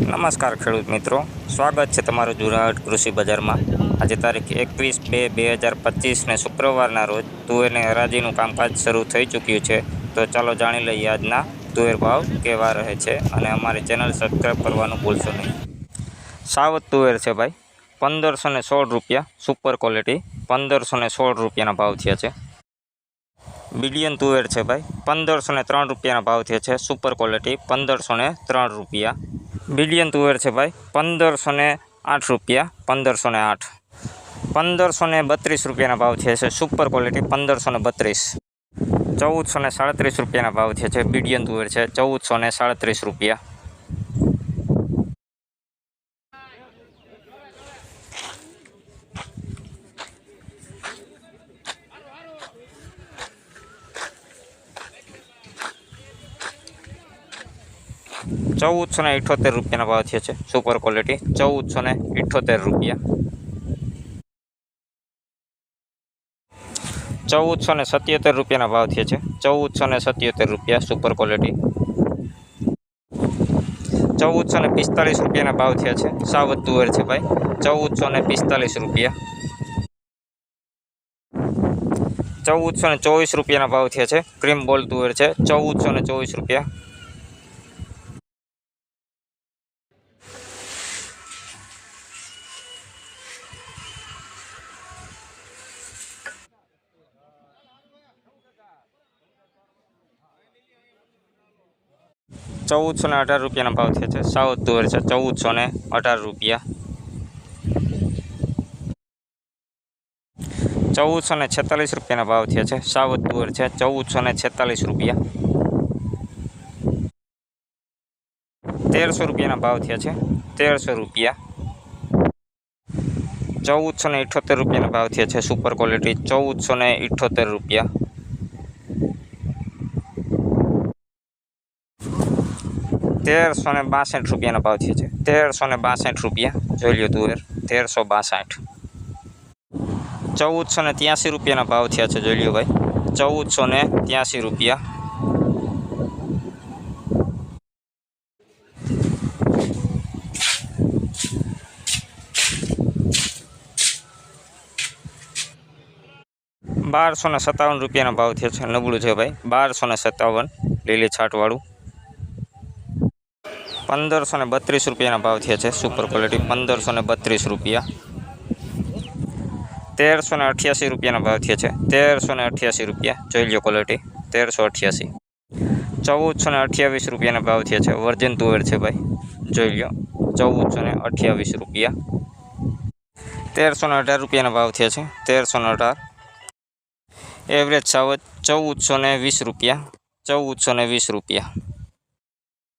નમસ્કાર ખેડૂત મિત્રો, સ્વાગત છે તમારું જુનાગઢ કૃષિ બજારમાં। આજે તારીખ 21/2/2025 શુક્રવારના રોજ તુવેરની હરાજીનું કામકાજ શરૂ થઈ ચૂક્યું છે। તો ચાલો જાણી લઈએ આજના તુવેર ભાવ કેવા રહે છે અને અમારી ચેનલ સબસ્ક્રાઈબ કરવાનું ભૂલશો નહીં। સાવત તુવેર છે ભાઈ, 1516 રૂપિયા, સુપર ક્વોલિટી 1516 રૂપિયાના ભાવ થયા છે। બિલિયન તુવેર છે ભાઈ, 1503 રૂપિયાના ભાવ થયા છે, સુપર ક્વોલિટી 1503 રૂપિયા। બિલિયન તુવેર છે ભાઈ, 1508 રૂપિયા, 1508, 1532 રૂપિયાના ભાવ થયા છે, સુપર ક્વોલિટી 1532। 1437 રૂપિયાના ભાવ થયા છે, બિલિયન તુવેર છે, 1437 રૂપિયા। ₹1478 રૂપિયાના ભાવ થયા છે, સુપર ક્વોલિટી 1478 રૂપિયા। 1477 રૂપિયાના ભાવ થયા છે, 1477 રૂપિયા, સુપર ક્વોલિટી। 1445 રૂપિયાના ભાવ થયા છે, સાવત તુવેર છે ભાઈ, 1445 રૂપિયા। 1424 રૂપિયાના ભાવ થયા છે, ક્રીમ બોલ તુવેર છે, 1424 રૂપિયા। 1418 રૂપિયાના ભાવ થયા છે, સાવત તુવેર છે, 1418 રૂપિયા। 1446 રૂપિયાના ભાવ થયા છે, સાવત તુવેર છે, 1446 રૂપિયા। 1300 રૂપિયાના ભાવ થયા છે, 1300 રૂપિયા। 1478 રૂપિયાના ભાવ થયા છે, સુપર ક્વોલિટી 1478 રૂપિયા। 1362 રૂપિયાના ભાવ થયા છે, 1362 રૂપિયા, જોઈ લો તુવેર 1362। 1483 રૂપિયાના ભાવ થયા છે, જોઈ લો ભાઈ 1483 રૂપિયા। 1257 રૂપિયાના ભાવ થયા છે, નબળું છે ભાઈ 1257, લીલી છાંટવાળું। 1532 રૂપિયાના ભાવ થયા છે, સુપર ક્વોલિટી 1532 રૂપિયા। 1388 રૂપિયાના ભાવ થયા છે, 1388 રૂપિયા, જોઈ લો ક્વોલિટી 1388। 1428 રૂપિયાના ભાવ થયા છે, વર્જિન તુવેર છે ભાઈ, જોઈ લો 1428 રૂપિયા। 1318 રૂપિયાના ભાવ થયા છે, 1318। એવરેજ સાવત 1420 રૂપિયા, 1420 રૂપિયા।